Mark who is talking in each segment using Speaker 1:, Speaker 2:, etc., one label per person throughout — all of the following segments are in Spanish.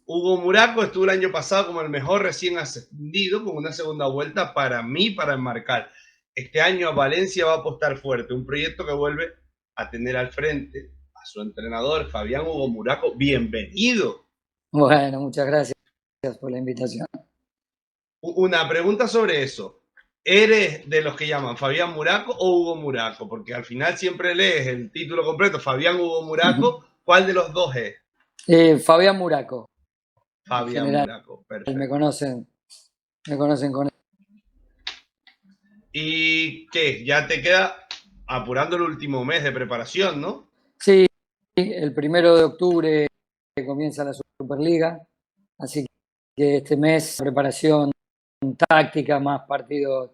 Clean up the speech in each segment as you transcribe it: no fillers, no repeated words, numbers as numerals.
Speaker 1: Hugo Muraco estuvo el año pasado como el mejor recién ascendido, con una segunda vuelta para mí, para enmarcar. Este año Valencia va a apostar fuerte, un proyecto que vuelve a tener al frente a su entrenador, Fabián Hugo Muraco. Bienvenido.
Speaker 2: Bueno, muchas gracias por la invitación.
Speaker 1: Una pregunta sobre eso. ¿Eres de los que llaman Fabián Muraco o Hugo Muraco? Porque al final siempre lees el título completo, Fabián Hugo Muraco. ¿Cuál de los dos es?
Speaker 2: Fabián Muraco, en
Speaker 1: Fabián
Speaker 2: general,
Speaker 1: Muraco,
Speaker 2: me
Speaker 1: perfecto.
Speaker 2: conocen, me conocen con eso.
Speaker 1: ¿Y qué? Ya te queda apurando el último mes de preparación, ¿no?
Speaker 2: Sí, el 1 de octubre comienza la Superliga, así que este mes preparación táctica, más partidos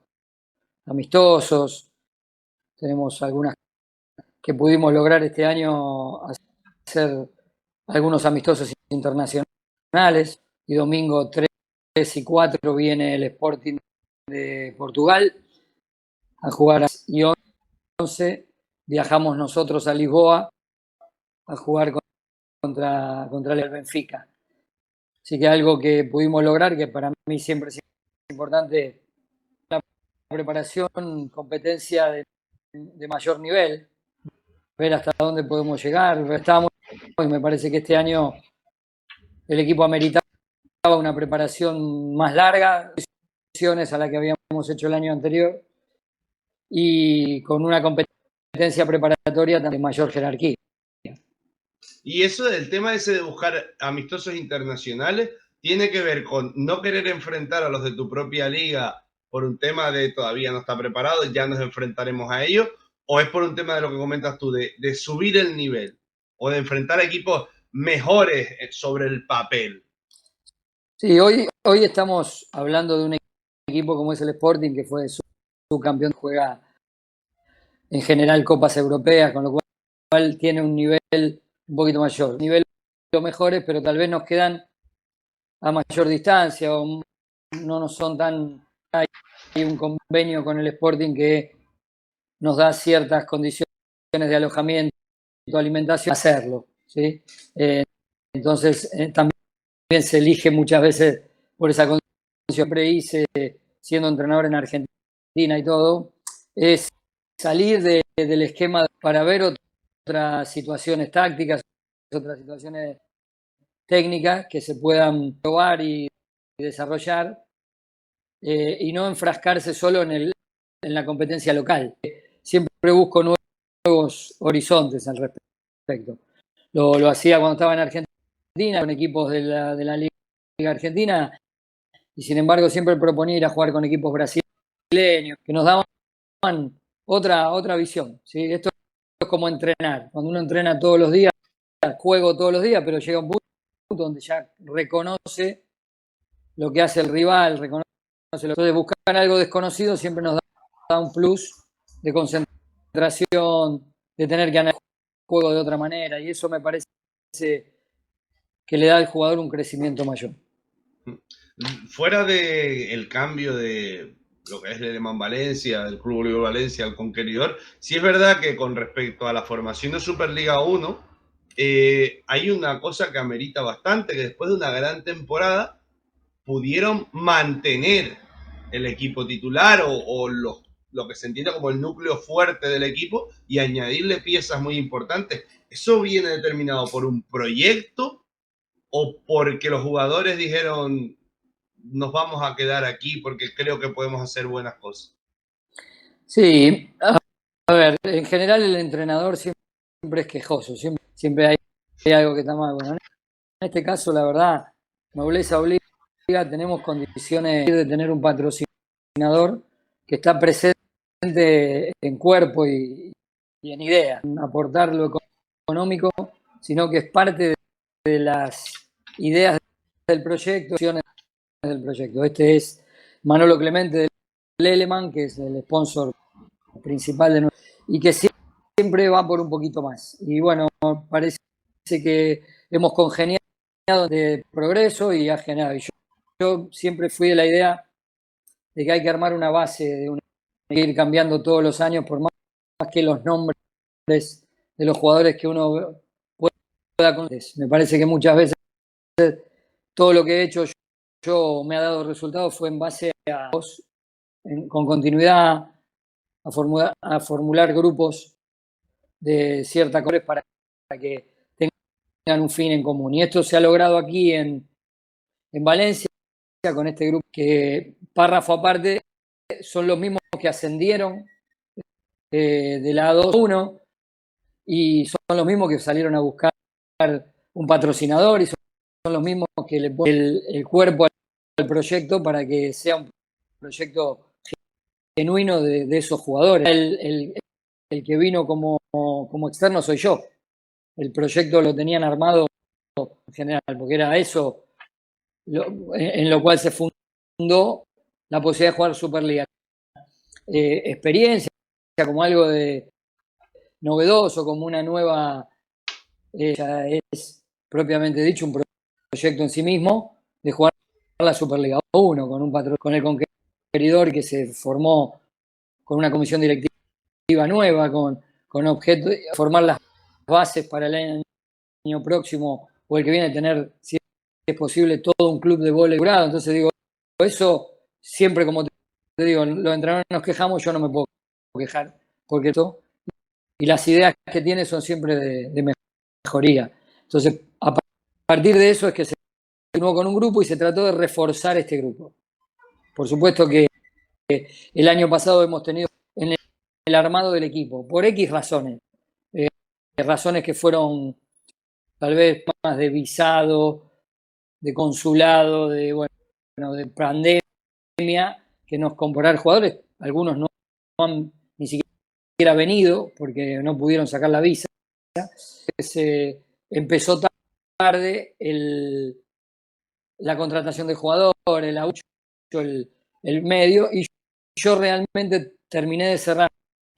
Speaker 2: amistosos. Tenemos algunas que pudimos lograr este año, hacer algunos amistosos internacionales, y domingo 3 y 4 viene el Sporting de Portugal a jugar, y 11 viajamos nosotros a Lisboa a jugar contra el Benfica. Así que algo que pudimos lograr, que para mí siempre es importante, la preparación, competencia de mayor nivel, ver hasta dónde podemos llegar. Estamos, y me parece que este año el equipo ameritaba una preparación más larga, a la que habíamos hecho el año anterior, y con una competencia preparatoria de mayor jerarquía.
Speaker 1: Y eso del tema ese de buscar amistosos internacionales tiene que ver con no querer enfrentar a los de tu propia liga por un tema de todavía no está preparado, ya nos enfrentaremos a ellos, o es por un tema de lo que comentas tú, de subir el nivel o de enfrentar equipos mejores sobre el papel.
Speaker 2: Sí, hoy estamos hablando de un equipo como es el Sporting, que fue subcampeón, juega en general copas europeas, con lo cual tiene un nivel un poquito mayor. Nivel los mejores, pero tal vez nos quedan a mayor distancia o no nos son tan... Hay un convenio con el Sporting que nos da ciertas condiciones de alojamiento, alimentación, hacerlo, ¿sí? Entonces, también se elige muchas veces por esa condición. Siempre hice, siendo entrenador en Argentina y todo, es salir del esquema para ver otras situaciones tácticas, otras situaciones técnicas que se puedan probar y desarrollar, y no enfrascarse solo en la competencia local. Siempre busco nuevos horizontes al respecto. Lo hacía cuando estaba en Argentina, con equipos de la Liga Argentina, y sin embargo siempre proponía ir a jugar con equipos brasileños, que nos daban otra visión, ¿sí? Esto es como entrenar. Cuando uno entrena todos los días, juego todos los días, pero llega un punto donde ya reconoce lo que hace el rival, reconoce entonces buscar algo desconocido siempre nos da un plus de concentración, de tener que analizar el juego de otra manera, y eso me parece que le da al jugador un crecimiento mayor.
Speaker 1: Fuera del cambio de lo que es el Alemán Valencia, del Club Bolívar Valencia al Conqueridor, sí es verdad que con respecto a la formación de Superliga 1, hay una cosa que amerita bastante, que después de una gran temporada pudieron mantener el equipo titular o lo que se entiende como el núcleo fuerte del equipo y añadirle piezas muy importantes. ¿Eso viene determinado por un proyecto o porque los jugadores dijeron nos vamos a quedar aquí porque creo que podemos hacer buenas cosas?
Speaker 2: Sí, a ver, en general el entrenador siempre es quejoso, siempre hay algo que está mal. Bueno, en este caso, la verdad, nobleza obliga, tenemos condiciones de tener un patrocinador que está presente en cuerpo y en idea, aportar lo económico, sino que es parte de las ideas del proyecto, del proyecto. Este es Manolo Clemente del Leleman, que es el sponsor principal de nuestro, y que siempre va por un poquito más. Y bueno, parece que hemos congeniado de progreso y ha generado. Yo siempre fui de la idea de que hay que armar una base, de ir cambiando todos los años, por más que los nombres de los jugadores que uno pueda conocer. Me parece que muchas veces todo lo que he hecho yo me ha dado resultados fue en base a con continuidad, a formular grupos de cierta colores para que tengan un fin en común. Y esto se ha logrado aquí en Valencia con este grupo que, párrafo aparte, son los mismos que ascendieron de la 2-1 y son los mismos que salieron a buscar un patrocinador y son los mismos que le ponen el cuerpo al proyecto para que sea un proyecto genuino de esos jugadores. El que vino como externo soy yo. El proyecto lo tenían armado en general, porque era eso en lo cual se fundó la posibilidad de jugar Superliga. Experiencia, como algo de novedoso, como una nueva, ya es propiamente dicho un proyecto en sí mismo, de jugar la Superliga 1 con un patrón, con el conqueridor que se formó con una comisión directiva nueva, con objeto de formar las bases para el año próximo o el que viene, tener, si es posible, todo un club de vóley grado. Entonces digo, eso siempre, como te digo, los entrenadores nos quejamos, yo no me puedo quejar, porque esto, y las ideas que tiene son siempre de mejoría. Entonces, a partir de eso es que se continuó con un grupo y se trató de reforzar este grupo. Por supuesto que el año pasado hemos tenido en el armado del equipo, por X razones, razones que fueron tal vez más de visado, de consulado, de pandemia, que nos comparar jugadores. Algunos no han ni siquiera venido porque no pudieron sacar la visa. Se empezó tarde la contratación de jugadores, el medio, y yo realmente terminé de cerrar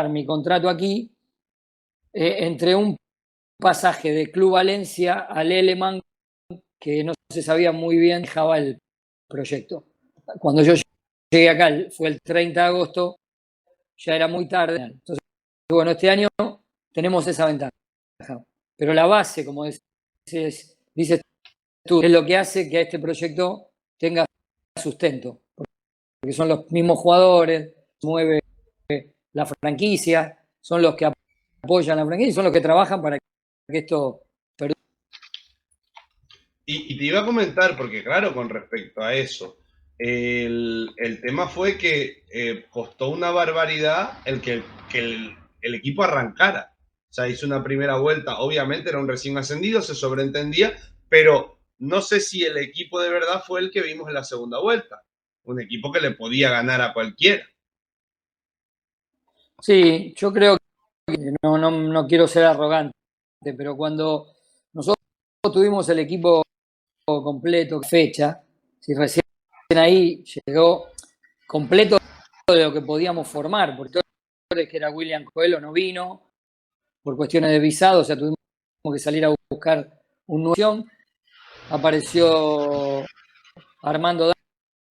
Speaker 2: mi contrato aquí entre un pasaje de Club Valencia al Eleman, que no se sabía muy bien, dejaba el proyecto. Cuando yo llegué acá, fue el 30 de agosto, ya era muy tarde. Entonces, bueno, este año tenemos esa ventaja. Pero la base, como dices tú, es lo que hace que a este proyecto tenga sustento. Porque son los mismos jugadores, mueve la franquicia, son los que apoyan la franquicia y son los que trabajan para que esto perdure.
Speaker 1: Y te iba a comentar, porque claro, con respecto a eso, el tema fue que costó una barbaridad el que el equipo arrancara. O sea, hizo una primera vuelta, obviamente era un recién ascendido, se sobreentendía, pero no sé si el equipo de verdad fue el que vimos en la segunda vuelta. Un equipo que le podía ganar a cualquiera.
Speaker 2: Sí, yo creo que no quiero ser arrogante, pero cuando nosotros tuvimos el equipo completo, fecha, si recién ahí llegó completo de lo que podíamos formar, porque todo que era William Coelho no vino por cuestiones de visado, o sea, tuvimos que salir a buscar una opción. Apareció Armando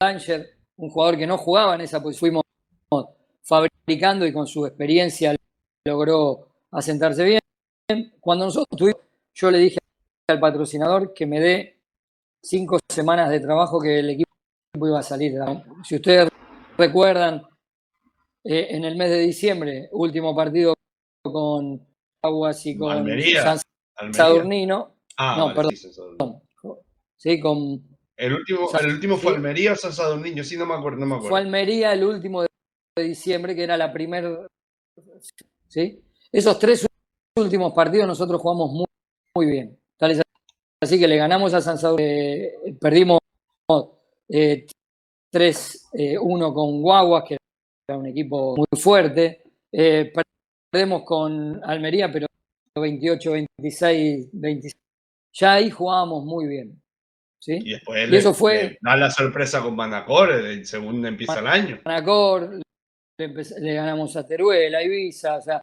Speaker 2: Danger, un jugador que no jugaba en esa posición, fuimos fabricando y con su experiencia logró asentarse bien. Cuando nosotros tuvimos, yo le dije al patrocinador que me dé 5 semanas de trabajo, que el equipo iba a salir. Si ustedes recuerdan, en el mes de diciembre, último partido con Aguas y con
Speaker 1: Almería.
Speaker 2: Sadurnino.
Speaker 1: No, vale,
Speaker 2: perdón. Sí, con
Speaker 1: el último fue Almería o San Sadurniño, sí, no me acuerdo.
Speaker 2: Fue Almería el último de diciembre, que era la primera. ¿Sí? Esos 3 últimos partidos nosotros jugamos muy bien. Tal es así que le ganamos a San Sadurniño, perdimos 3-1 con Guaguas, que era un equipo muy fuerte. Perdemos con Almería, pero 28, 26, 26. Ya ahí jugábamos muy bien. ¿Sí?
Speaker 1: Y después
Speaker 2: eso fue,
Speaker 1: da la sorpresa con Manacor, según empieza el año.
Speaker 2: Manacor, le ganamos a Teruel, a Ibiza, o sea,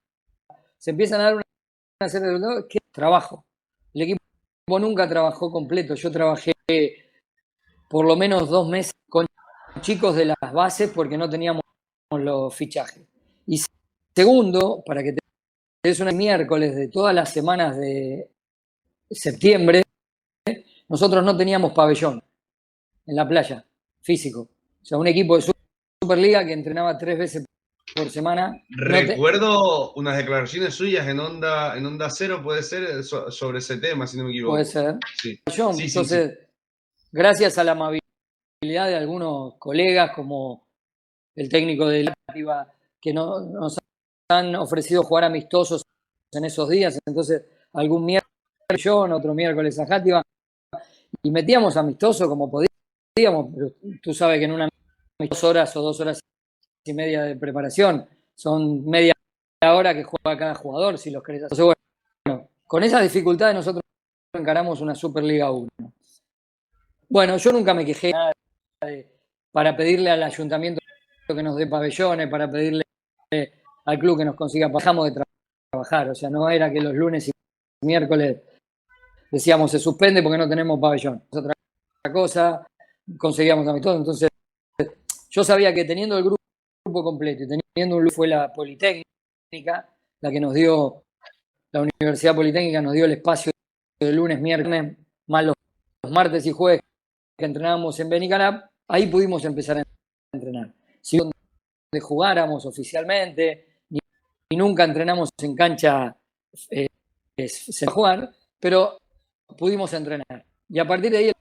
Speaker 2: se empiezan a dar una serie de resultados que trabajo. El equipo nunca trabajó completo. Yo trabajé por lo menos 2 meses con chicos de las bases porque no teníamos los fichajes. Y segundo, para que te des un miércoles de todas las semanas de septiembre, nosotros no teníamos pabellón en la playa, físico. O sea, un equipo de Superliga que entrenaba 3 veces por semana.
Speaker 1: Recuerdo unas declaraciones suyas en Onda Cero, puede ser, sobre ese tema, si no me equivoco.
Speaker 2: Puede ser.
Speaker 1: Sí.
Speaker 2: Entonces, gracias a la amabilidad de algunos colegas, como el técnico de la que nos han ofrecido jugar amistosos en esos días, entonces algún miércoles otro miércoles a Játiva, y metíamos amistoso como podíamos, pero tú sabes que en una 2 horas o 2 horas y media de preparación son media hora que juega cada jugador, si los querés hacer. Bueno, con esas dificultades nosotros encaramos una Superliga 1. Bueno, yo nunca me quejé nada para pedirle al ayuntamiento que nos dé pabellones, para pedirle al club que nos consiga, bajamos de trabajar, o sea, no era que los lunes y miércoles decíamos se suspende porque no tenemos pabellón, es otra cosa, conseguíamos amistosos. Entonces yo sabía que teniendo el grupo completo y teniendo un lugar, fue la Politécnica la que nos dio, la Universidad Politécnica nos dio el espacio de lunes, miércoles, más los martes y jueves que entrenábamos en Benicarap, ahí pudimos empezar a entrenar. Si donde jugáramos oficialmente, ni nunca entrenamos en cancha sin jugar, pero pudimos entrenar. Y a partir de ahí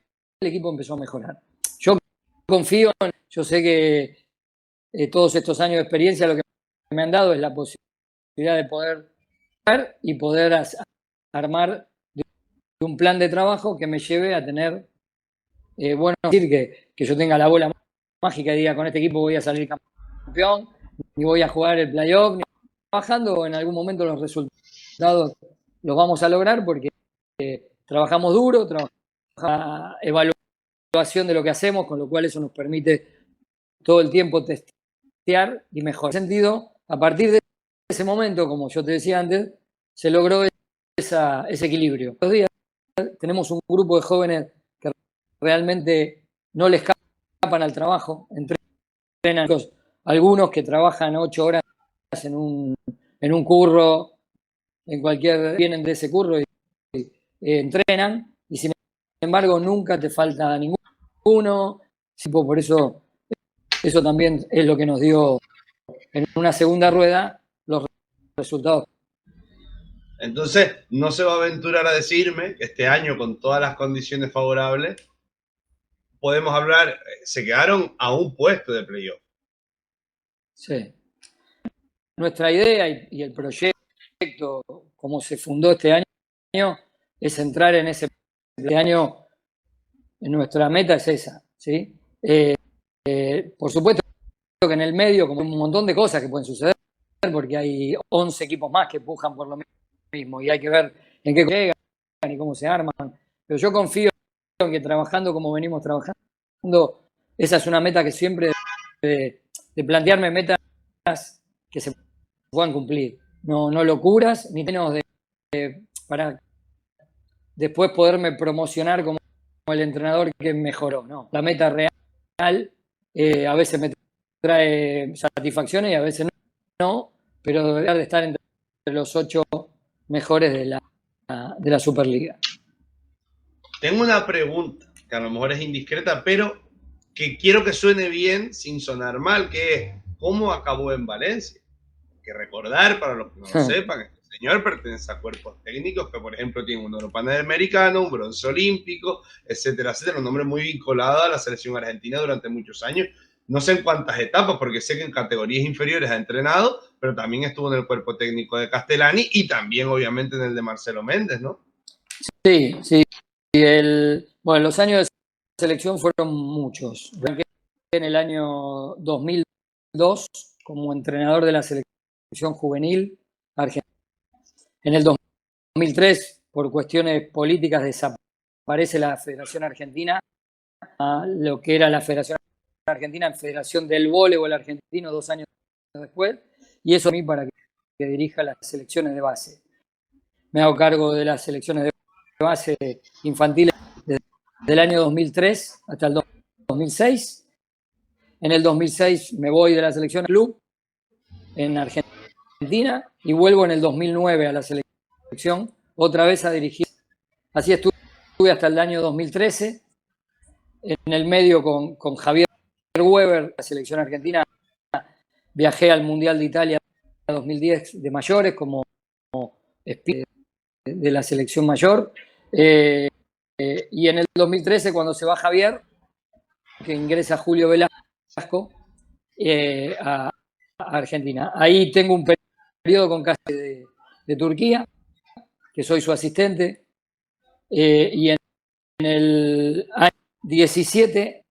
Speaker 2: el equipo empezó a mejorar. Yo confío, yo sé que todos estos años de experiencia lo que me han dado es la posibilidad de poder jugar y poder armar un plan de trabajo que me lleve a tener, bueno, decir que yo tenga la bola mágica y diga con este equipo voy a salir campeón, ni voy a jugar el playoff, ni trabajando en algún momento los resultados los vamos a lograr porque trabajamos duro, trabajamos evaluación de lo que hacemos, con lo cual eso nos permite todo el tiempo testear y mejorar. En ese sentido, a partir de ese momento, como yo te decía antes, se logró ese equilibrio. Los días tenemos un grupo de jóvenes que realmente no les escapan al trabajo, entrenan, algunos que trabajan 8 horas en un curro, vienen de ese curro y entrenan, y sin embargo nunca te falta ninguno. Por eso también es lo que nos dio en una segunda rueda los resultados.
Speaker 1: Entonces, no se va a aventurar a decirme que este año, con todas las condiciones favorables, podemos hablar, se quedaron a un puesto de playoff.
Speaker 2: Sí. Nuestra idea y el proyecto, como se fundó este año, es entrar en ese año. Nuestra meta es esa, ¿sí? Por supuesto que en el medio, como un montón de cosas que pueden suceder, porque hay 11 equipos más que pujan por lo mismo y hay que ver en qué llegan y cómo se arman. Pero yo confío en que trabajando como venimos trabajando, esa es una meta que siempre de plantearme metas que se puedan cumplir. No locuras, ni menos para después poderme promocionar como el entrenador que mejoró, ¿no? La meta real a veces me trae satisfacciones y a veces no, pero debería de estar entre los 8 mejores de la Superliga.
Speaker 1: Tengo una pregunta que a lo mejor es indiscreta, pero que quiero que suene bien sin sonar mal, que es ¿cómo acabó en Valencia? Hay que recordar, para los que no lo sepan, este señor pertenece a cuerpos técnicos que, por ejemplo, tienen un oro panamericano, un bronce olímpico, etcétera, etcétera, un nombre muy vinculado a la selección argentina durante muchos años. No sé en cuántas etapas, porque sé que en categorías inferiores ha entrenado, pero también estuvo en el cuerpo técnico de Castellani y también, obviamente, en el de Marcelo Méndez, ¿no?
Speaker 2: Sí. Bueno, los años de selección fueron muchos. En el año 2002 como entrenador de la selección juvenil argentina. En el 2003, por cuestiones políticas, desaparece la Federación Argentina, a lo que era la Federación Argentina en Federación del Voleibol Argentino 2 años después, y eso a mí para que dirija las selecciones de base. Me hago cargo de las selecciones de base infantiles desde el año 2003 hasta el 2006. En el 2006 me voy de la selección al club en Argentina y vuelvo en el 2009 a la selección otra vez a dirigir. Así estuve hasta el año 2013. En el medio con Javier Weber, la selección argentina, viajé al Mundial de Italia 2010 de mayores como espía de la selección mayor. Y en el 2013, cuando se va Javier, que ingresa Julio Velasco a Argentina. Ahí tengo un periodo con Casi de Turquía, que soy su asistente. Y en el año 17,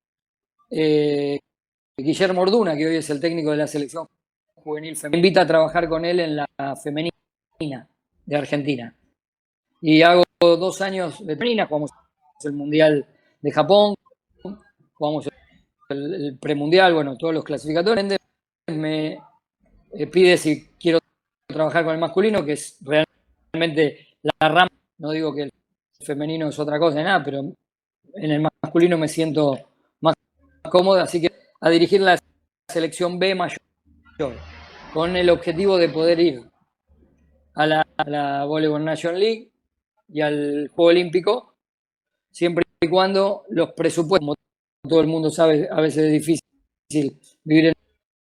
Speaker 2: Guillermo Orduna, que hoy es el técnico de la selección juvenil femenina, me invita a trabajar con él en la femenina de Argentina. Y hago 2 años de femenina, jugamos el Mundial de Japón, jugamos el premundial, bueno, todos los clasificatorios. Me pide si quiero trabajar con el masculino, que es realmente la rama. No digo que el femenino es otra cosa, nada, pero en el masculino me siento más cómodo, así que a dirigir la selección B mayor, con el objetivo de poder ir a la Volleyball National League y al Juego Olímpico, siempre y cuando los presupuestos, como todo el mundo sabe, a veces es difícil vivir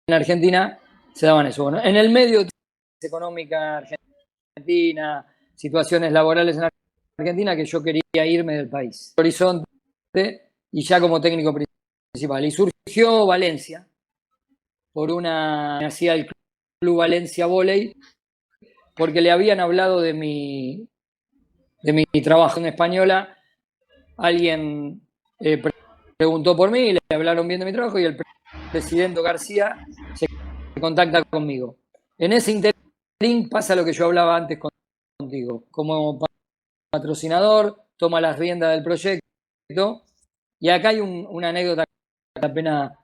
Speaker 2: en Argentina, se daban eso. Bueno, en el medio, económica argentina, situaciones laborales en Argentina, que yo quería irme del país. Horizonte, y ya como técnico principal. Y surgió Valencia, hacía el Club Valencia Volley, porque le habían hablado de mi trabajo en española. Alguien preguntó por mí, le hablaron bien de mi trabajo y el presidente García se contacta conmigo. En ese interín pasa lo que yo hablaba antes contigo. Como patrocinador, toma las riendas del proyecto. Y acá hay una anécdota que vale la pena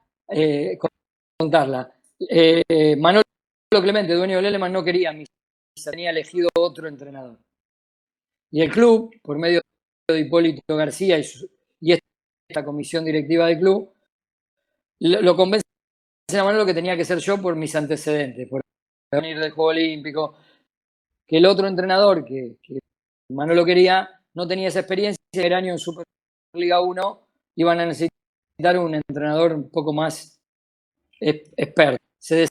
Speaker 2: contarla. Manolo Clemente, dueño del Leleman, no quería a mí, tenía elegido otro entrenador. Y el club, por medio de Hipólito García y esta comisión directiva del club, lo convence a Manolo que tenía que ser yo por mis antecedentes, por venir del Juego Olímpico, que el otro entrenador que Manolo quería no tenía esa experiencia, el año en Superliga 1 iban a necesitar un entrenador un poco más experto. Se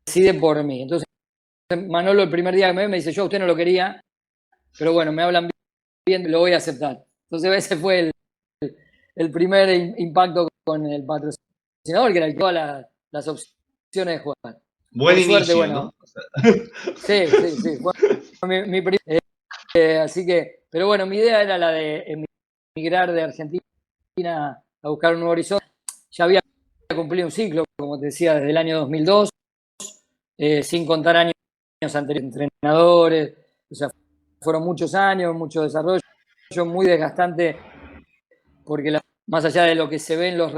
Speaker 2: decide por mí. Entonces Manolo el primer día que me ve me dice, yo a usted no lo quería, pero bueno, me hablan bien, lo voy a aceptar. Entonces ese fue el primer impacto con el patrocinador, que era todas las opciones de jugar.
Speaker 1: Buen
Speaker 2: por suerte,
Speaker 1: inicio,
Speaker 2: bueno,
Speaker 1: ¿no?
Speaker 2: Sí. Fue mi primer, así que, pero bueno, mi idea era la de emigrar de Argentina a buscar un nuevo horizonte. Ya había cumplido un ciclo, como te decía, desde el año 2002, sin contar años anteriores, entrenadores, o sea, fueron muchos años, mucho desarrollo, muy desgastante, porque más allá de lo que se ve en los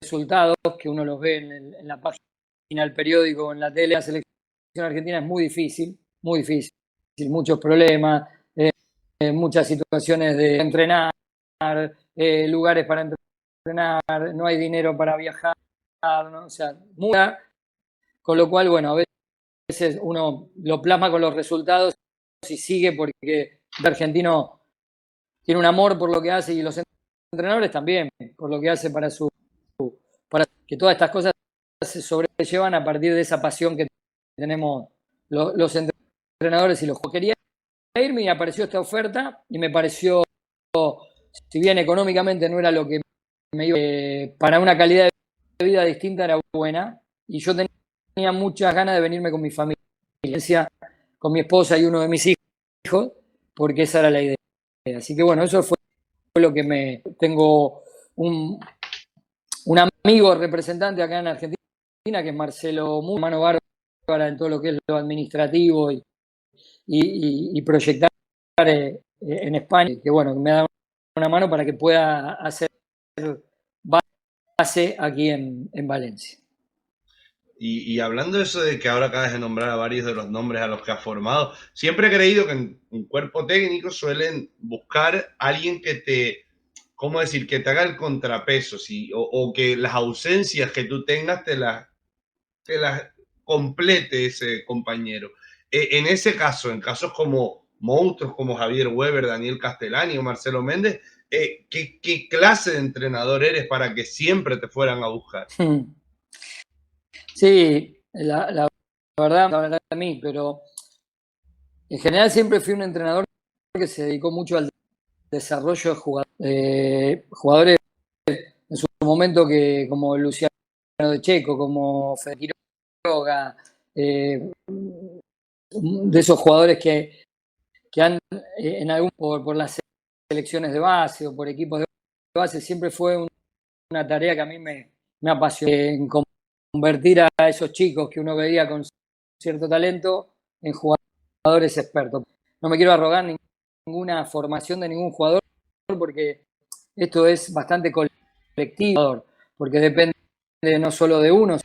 Speaker 2: resultados, que uno los ve en la página del periódico, en la tele, la selección argentina es muy difícil, muchos problemas, muchas situaciones de entrenar, lugares para entrenar, no hay dinero para viajar, ¿no? O sea, muda, con lo cual, bueno, a veces uno lo plasma con los resultados y sigue porque el argentino tiene un amor por lo que hace y los entrenadores también, por lo que hace para que todas estas cosas se sobrellevan a partir de esa pasión que tenemos los entrenadores y los jugadores. Quería irme y apareció esta oferta y me pareció, si bien económicamente no era lo que me iba, para una calidad de vida distinta era buena, y yo tenía muchas ganas de venirme con mi familia, con mi esposa y uno de mis hijos, porque esa era la idea. Así que bueno, eso fue lo que tengo un amigo representante acá en Argentina, que es Marcelo Mu, mano bárbara en todo lo que es lo administrativo y proyectar en España, que bueno, me da una mano para que pueda hacer base aquí en Valencia.
Speaker 1: Y hablando de eso de que ahora acabas de nombrar a varios de los nombres a los que has formado, siempre he creído que en un cuerpo técnico suelen buscar a alguien que te, ¿cómo decir?, que te haga el contrapeso, ¿sí? O que las ausencias que tú tengas te las complete ese compañero. En ese caso, en casos como monstruos como Javier Weber, Daniel Castellani o Marcelo Méndez, ¿Qué clase de entrenador eres para que siempre te fueran a buscar?
Speaker 2: Sí, la verdad a mí, pero en general siempre fui un entrenador que se dedicó mucho al desarrollo de jugadores en su momento que como Luciano de Checo, como Fede Quiroga, de esos jugadores que han en algún por las selecciones de base o por equipos de base, siempre fue una tarea que a mí me apasionó en convertir a esos chicos que uno veía con cierto talento en jugadores expertos. No me quiero arrogar ninguna formación de ningún jugador porque esto es bastante colectivo, porque depende no solo de uno,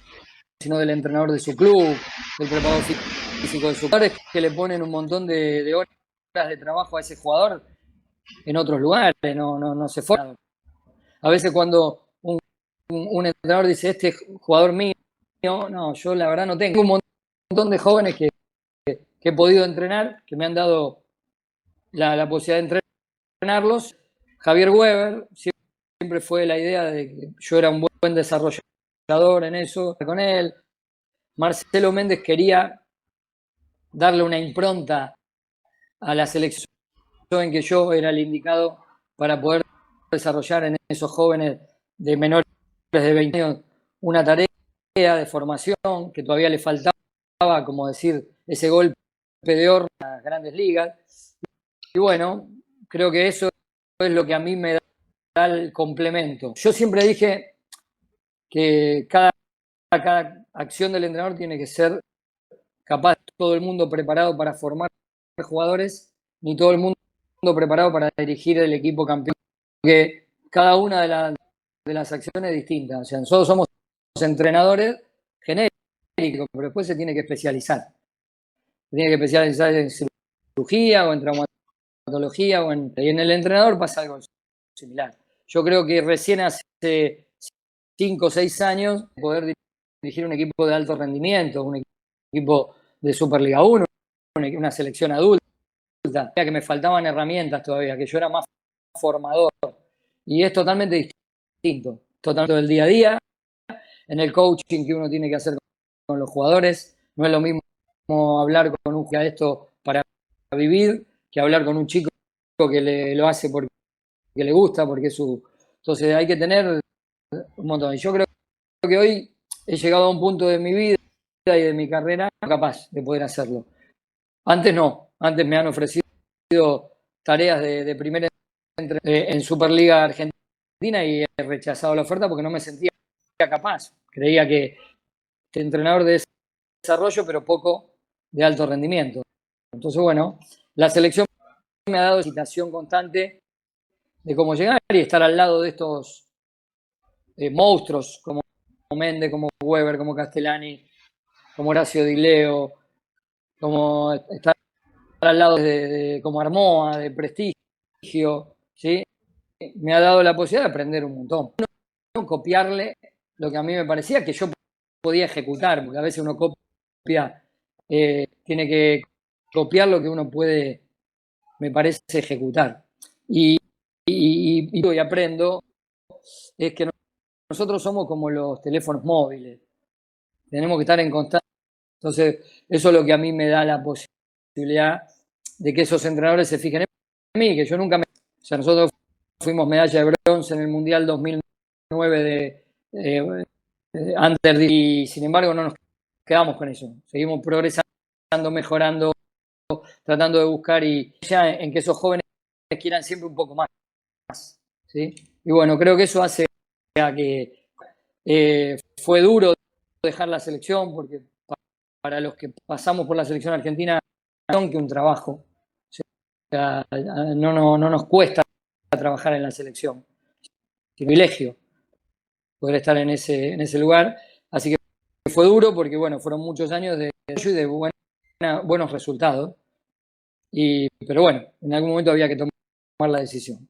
Speaker 2: sino del entrenador de su club, del preparador físico de sus jugadores, que le ponen un montón de horas de trabajo a ese jugador en otros lugares, no se forma. A veces cuando un entrenador dice, este jugador mío, no, yo la verdad no tengo. Un montón de jóvenes que he podido entrenar, que me han dado la posibilidad de entrenarlos. Javier Weber, siempre fue la idea de que yo era un buen desarrollador en eso, con él. Marcelo Méndez quería darle una impronta a la selección en que yo era el indicado para poder desarrollar en esos jóvenes de menores de 20 años una tarea de formación que todavía le faltaba, como decir, ese golpe de horno a las grandes ligas. Y bueno, creo que eso es lo que a mí me da el complemento. Yo siempre dije que cada acción del entrenador tiene que ser capaz, todo el mundo preparado para formar jugadores, ni todo el mundo preparado para dirigir el equipo campeón. Porque cada una de las acciones es distinta. O sea, nosotros somos entrenadores genéricos, pero después se tiene que especializar. Se tiene que especializar en cirugía o en traumatología y en el entrenador pasa algo similar. Yo creo que recién hace 5 o 6 años poder dirigir un equipo de alto rendimiento, un equipo de Superliga 1, una selección adulta, que me faltaban herramientas todavía, que yo era más formador. Y es totalmente distinto, totalmente del día a día, en el coaching que uno tiene que hacer con los jugadores. No es lo mismo hablar con un jugador de esto para vivir que hablar con un chico que lo hace porque le gusta, porque es su... Entonces hay que tener un montón. Y yo creo que hoy he llegado a un punto de mi vida y de mi carrera capaz de poder hacerlo. Antes no, antes me han ofrecido tareas de primera en Superliga Argentina y he rechazado la oferta porque no me sentía capaz. Creía que entrenador de desarrollo, pero poco de alto rendimiento. Entonces, bueno, la selección me ha dado citación constante de cómo llegar y estar al lado de estos monstruos como Méndez, como Weber, como Castellani, como Horacio Di Leo, como estar al lado como Armoa, de prestigio, ¿sí? Me ha dado la posibilidad de aprender un montón. No copiarle lo que a mí me parecía que yo podía ejecutar, porque a veces uno copia, tiene que copiar lo que uno puede, me parece, ejecutar. Y aprendo es que nosotros somos como los teléfonos móviles, tenemos que estar en constante. Entonces, eso es lo que a mí me da la posibilidad de que esos entrenadores se fijen en mí, que yo nunca me... O sea, nosotros fuimos medalla de bronce en el Mundial 2009 de Under, y sin embargo no nos quedamos con eso. Seguimos progresando, mejorando, tratando de buscar y ya en que esos jóvenes quieran siempre un poco más. ¿Sí? Y bueno, creo que eso hace a que fue duro dejar la selección, porque para los que pasamos por la selección argentina, que un trabajo. O sea, no nos cuesta trabajar en la selección. Es un privilegio poder estar en ese lugar. Así que fue duro porque, bueno, fueron muchos años de buenos resultados. Pero bueno, en algún momento había que tomar la decisión.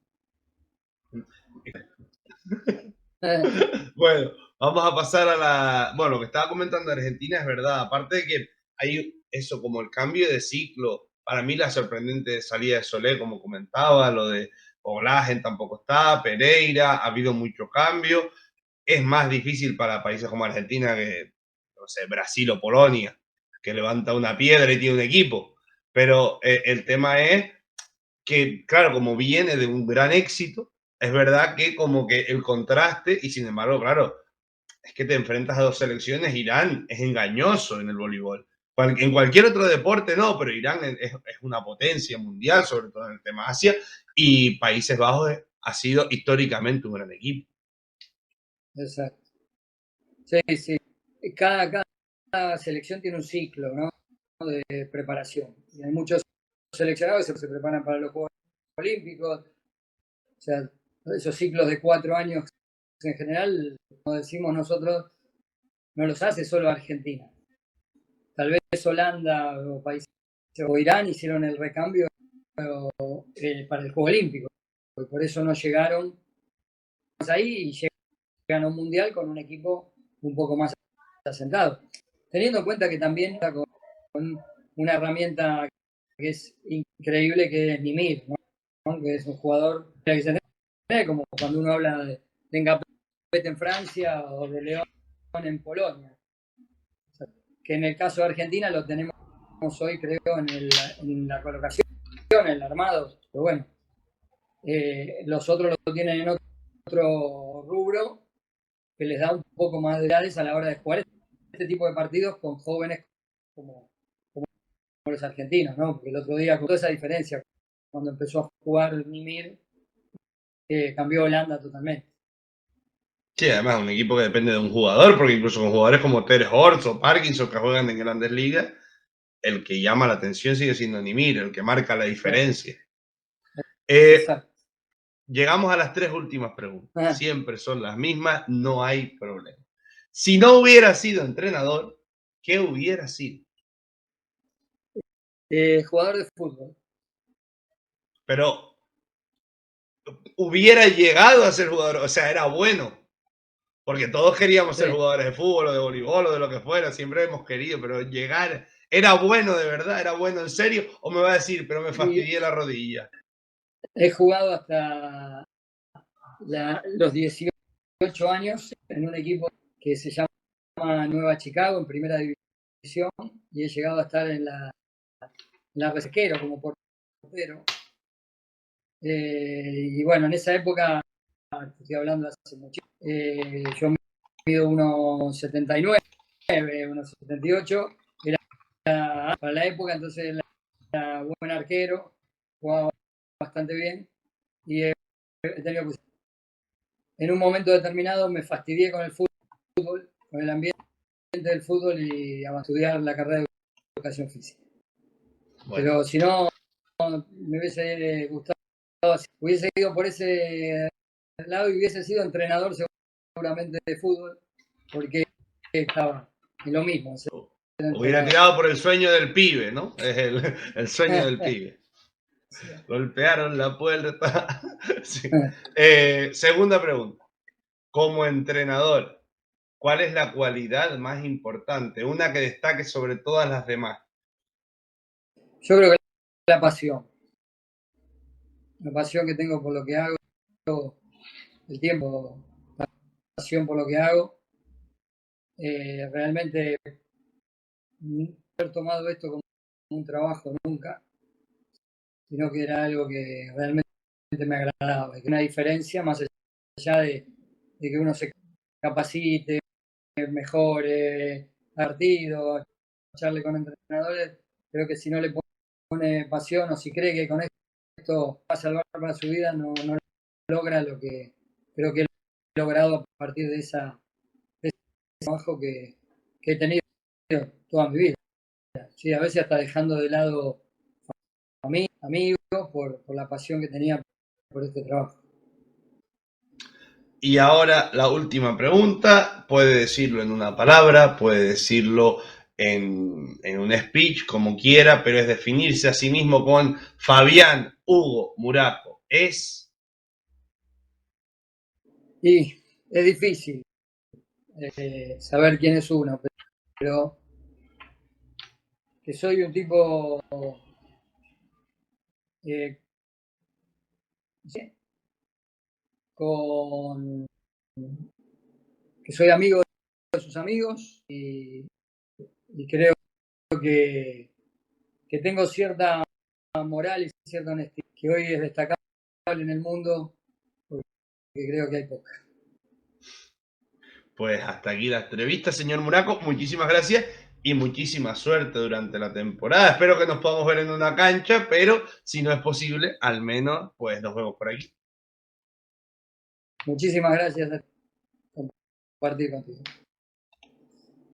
Speaker 1: Bueno, vamos a pasar a la... Bueno, lo que estaba comentando de Argentina es verdad. Aparte de que hay eso como el cambio de ciclo. Para mí la sorprendente salida de Solé, como comentaba, lo de Olajen tampoco está, Pereira, ha habido mucho cambio. Es más difícil para países como Argentina que, no sé, Brasil o Polonia, que levanta una piedra y tiene un equipo. Pero el tema es que, claro, como viene de un gran éxito, es verdad que como que el contraste, y sin embargo, claro, es que te enfrentas a dos selecciones, Irán es engañoso en el voleibol. En cualquier otro deporte no, pero Irán es una potencia mundial, sobre todo en el tema Asia, y Países Bajos ha sido históricamente un gran equipo.
Speaker 2: Exacto. Sí, sí. Cada selección tiene un ciclo, ¿no? De preparación. Y hay muchos seleccionados que se preparan para los Juegos Olímpicos. O sea, esos ciclos de 4 años en general, como decimos nosotros, no los hace solo Argentina. Tal vez Holanda o países o Irán hicieron el recambio para el Juego Olímpico. Y por eso no llegaron ahí y llegan a un mundial con un equipo un poco más asentado. Teniendo en cuenta que también está con una herramienta que es increíble, que es Mimir, ¿no? Que es un jugador que se entiende como cuando uno habla de Mbappé en Francia o de León en Polonia. O sea, que en el caso de Argentina lo tenemos hoy, creo, en la colocación, en el armado, pero bueno, los otros lo tienen en otro rubro que les da un poco más de edades a la hora de jugar este tipo de partidos con jóvenes como los argentinos, ¿no? Porque el otro día, con toda esa diferencia, cuando empezó a jugar Mimir, cambió Holanda totalmente.
Speaker 1: Sí, además un equipo que depende de un jugador, porque incluso con jugadores como Ter Horst o Parkinson que juegan en grandes ligas, el que llama la atención sigue siendo Nimir, el que marca la diferencia.
Speaker 2: Exacto.
Speaker 1: Llegamos a las 3 últimas preguntas. Siempre son las mismas, no hay problema. Si no hubiera sido entrenador, ¿qué hubiera sido?
Speaker 2: Jugador de fútbol.
Speaker 1: Pero hubiera llegado a ser jugador, o sea, era bueno. Porque todos queríamos ser jugadores de fútbol o de voleibol o de lo que fuera, siempre hemos querido, pero llegar, ¿era bueno de verdad? ¿Era bueno en serio? ¿O me va a decir, pero me fastidié la rodilla?
Speaker 2: He jugado hasta los 18 años en un equipo que se llama Nueva Chicago, en primera división, y he llegado a estar en la reserva como portero. Y bueno, en esa época, estoy hablando hace mucho, yo mido unos 79, unos 78, era para la época, entonces era buen arquero, jugaba bastante bien, y he tenido que... En un momento determinado me fastidié con el fútbol, con el ambiente del fútbol, y a estudiar la carrera de educación física. Bueno. Pero si no, me hubiese gustado, hubiese ido por ese lado y hubiese sido entrenador seguramente de fútbol, porque estaba en lo mismo.
Speaker 1: Hubiera tirado por el sueño del pibe, ¿no? Es el sueño del pibe. Sí. Golpearon la puerta. Sí. Segunda pregunta. Como entrenador, ¿cuál es la cualidad más importante? Una que destaque sobre todas las demás.
Speaker 2: Yo creo que la pasión. La pasión que tengo por lo que hago, el tiempo, la pasión por lo que hago. Realmente no haber tomado esto como un trabajo nunca, sino que era algo que realmente me agradaba, y que una diferencia más allá de que uno se capacite, mejore partido, charle con entrenadores. Creo que si no le pone pasión o si cree que con esto va a salvar para su vida, no logra lo que creo que he logrado a partir de ese trabajo que he tenido toda mi vida. Sí, a veces hasta dejando de lado a mí, amigos, por la pasión que tenía por este trabajo.
Speaker 1: Y ahora la última pregunta, puede decirlo en una palabra, puede decirlo en un speech, como quiera, pero es definirse a sí mismo con Fabián Hugo Muraco. Es...
Speaker 2: Y es difícil saber quién es uno, pero que soy un tipo ¿sí? Con que soy amigo de sus amigos y creo que tengo cierta moral y cierta honestidad, que hoy es destacable en el mundo, porque creo que hay poca.
Speaker 1: Pues hasta aquí la entrevista, señor Muraco. Muchísimas gracias y muchísima suerte durante la temporada. Espero que nos podamos ver en una cancha, pero si no es posible, al menos pues nos vemos por aquí.
Speaker 2: Muchísimas gracias por compartir contigo.